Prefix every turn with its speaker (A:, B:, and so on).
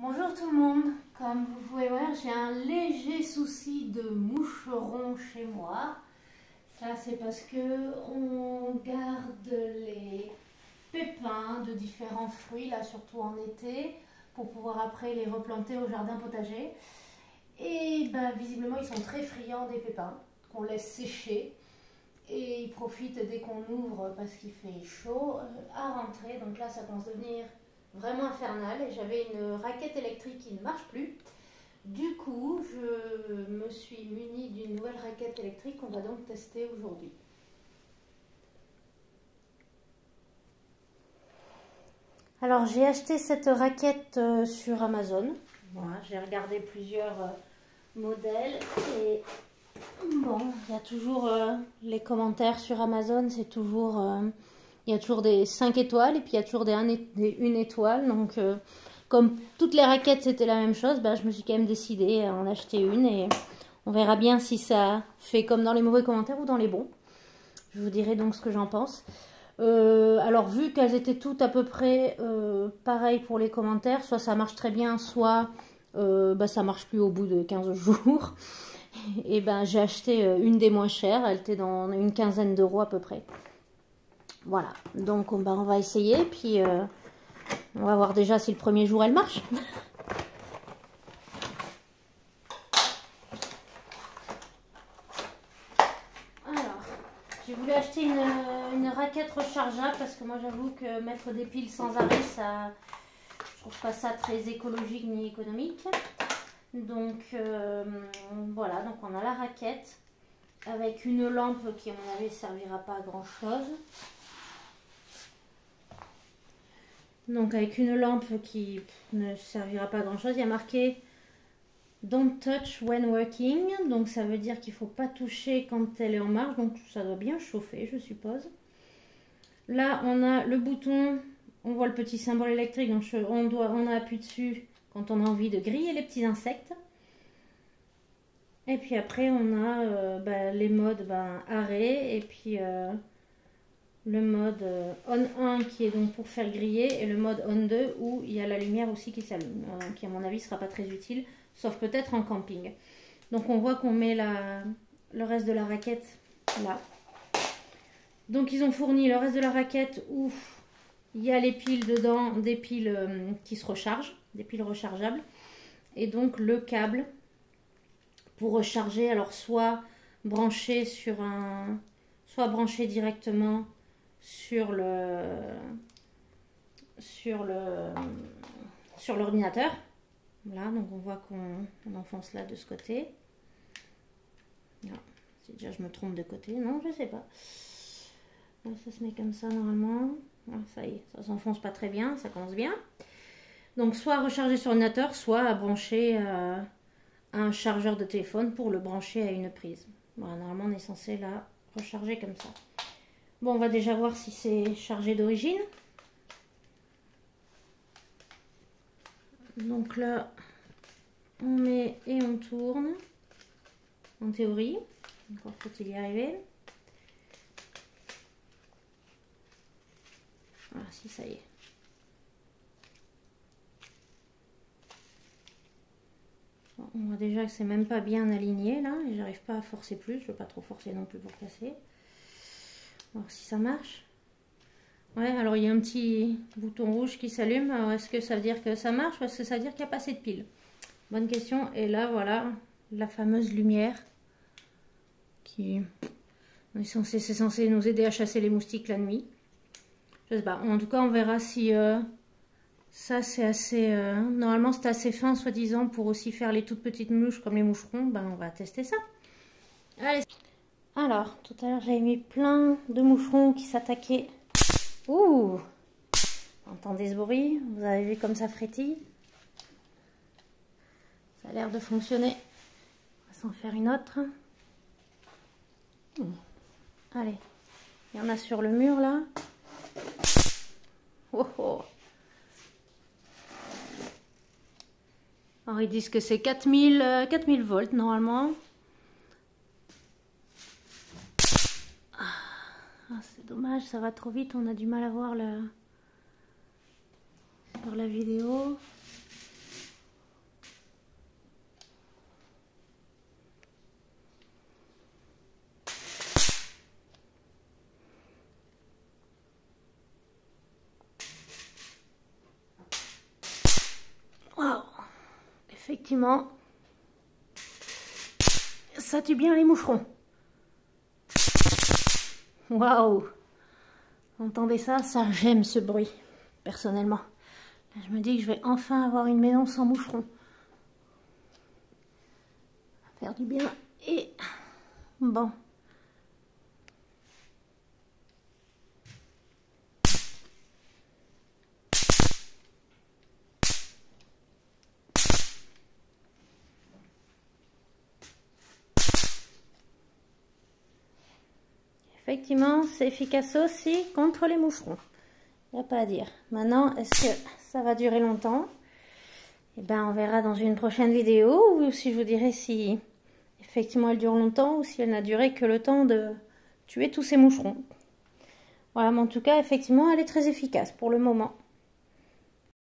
A: Bonjour tout le monde, comme vous pouvez voir j'ai un léger souci de moucheron chez moi. Ça c'est parce que on garde les pépins de différents fruits, là surtout en été, pour pouvoir après les replanter au jardin potager. Et ben, visiblement ils sont très friands des pépins qu'on laisse sécher. Et ils profitent dès qu'on ouvre parce qu'il fait chaud à rentrer. Donc là ça commence à devenir vraiment infernal et j'avais une raquette électrique qui ne marche plus. Du coup, je me suis munie d'une nouvelle raquette électrique qu'on va donc tester aujourd'hui. Alors j'ai acheté cette raquette sur Amazon. Voilà, j'ai regardé plusieurs modèles et bon, il y a toujours les commentaires sur Amazon, c'est toujours il y a toujours des 5 étoiles et puis il y a toujours des 1 étoile. Donc, comme toutes les raquettes c'était la même chose, ben, je me suis quand même décidée à en acheter une et on verra bien si ça fait comme dans les mauvais commentaires ou dans les bons. Je vous dirai donc ce que j'en pense. Alors, vu qu'elles étaient toutes à peu près pareilles pour les commentaires, soit ça marche très bien, soit ben, ça marche plus au bout de 15 jours. Et ben, j'ai acheté une des moins chères, elle était dans une quinzaine d'euros à peu près. Voilà, donc on va essayer, puis on va voir déjà si le premier jour elle marche. Alors, j'ai voulu acheter une raquette rechargeable parce que moi j'avoue que mettre des piles sans arrêt, ça, je trouve pas ça très écologique ni économique. Donc voilà, donc on a la raquette avec une lampe qui à mon avis ne servira pas à grand chose. Donc avec une lampe qui ne servira pas à grand chose, il y a marqué Don't touch when working, donc ça veut dire qu'il ne faut pas toucher quand elle est en marche, donc ça doit bien chauffer je suppose. Là on a le bouton, on voit le petit symbole électrique, donc on appuie dessus quand on a envie de griller les petits insectes. Et puis après on a les modes arrêt et puis le mode on 1 qui est donc pour faire griller et le mode on 2 où il y a la lumière aussi qui s'allume, qui à mon avis sera pas très utile, sauf peut-être en camping. Donc on voit qu'on met le reste de la raquette là. Donc ils ont fourni le reste de la raquette où il y a les piles dedans, des piles qui se rechargent, des piles rechargeables. Et donc le câble pour recharger, alors soit branché sur soit branché directement sur l'ordinateur. Voilà, donc on voit qu'on enfonce là de ce côté. Ah, si déjà je me trompe de côté, non, je sais pas. Là, ça se met comme ça normalement. Ah, ça y est, ça s'enfonce pas très bien, ça commence bien. Donc soit recharger sur l'ordinateur, soit à brancher un chargeur de téléphone pour le brancher à une prise. Voilà, normalement on est censé la recharger comme ça. Bon, on va déjà voir si c'est chargé d'origine. Donc là, on met et on tourne. En théorie. Encore faut-il y arriver. Voilà, si ça y est. Bon, on voit déjà que c'est même pas bien aligné là. Et j'arrive pas à forcer plus. Je ne veux pas trop forcer non plus pour casser. On va voir si ça marche. Ouais, alors il y a un petit bouton rouge qui s'allume. Alors est-ce que ça veut dire que ça marche ou est-ce que ça veut dire qu'il n'y a pas assez de piles? Bonne question. Et là, voilà, la fameuse lumière qui c'est censé nous aider à chasser les moustiques la nuit. Je sais pas. En tout cas, on verra si ça c'est assez... normalement, c'est assez fin, soi-disant, pour aussi faire les toutes petites mouches comme les moucherons. Ben, on va tester ça. Allez. Alors, tout à l'heure, j'avais mis plein de moucherons qui s'attaquaient. Ouh! Entendez ce bruit? Vous avez vu comme ça frétille? Ça a l'air de fonctionner. On va s'en faire une autre. Allez. Il y en a sur le mur, là. Oh, oh. Alors, ils disent que c'est 4000 volts, normalement. C'est dommage, ça va trop vite, on a du mal à voir sur la vidéo. effectivement, ça tue bien les moucherons. Waouh! Entendez ça? Ça, j'aime ce bruit, personnellement. Là, je me dis que je vais enfin avoir une maison sans moucherons. Ça va faire du bien. Et bon. Effectivement, c'est efficace aussi contre les moucherons. Il n'y a pas à dire. Maintenant, est-ce que ça va durer longtemps? Eh bien, on verra dans une prochaine vidéo, ou si je vous dirai si effectivement elle dure longtemps, ou si elle n'a duré que le temps de tuer tous ces moucherons. Voilà, mais en tout cas, effectivement, elle est très efficace pour le moment.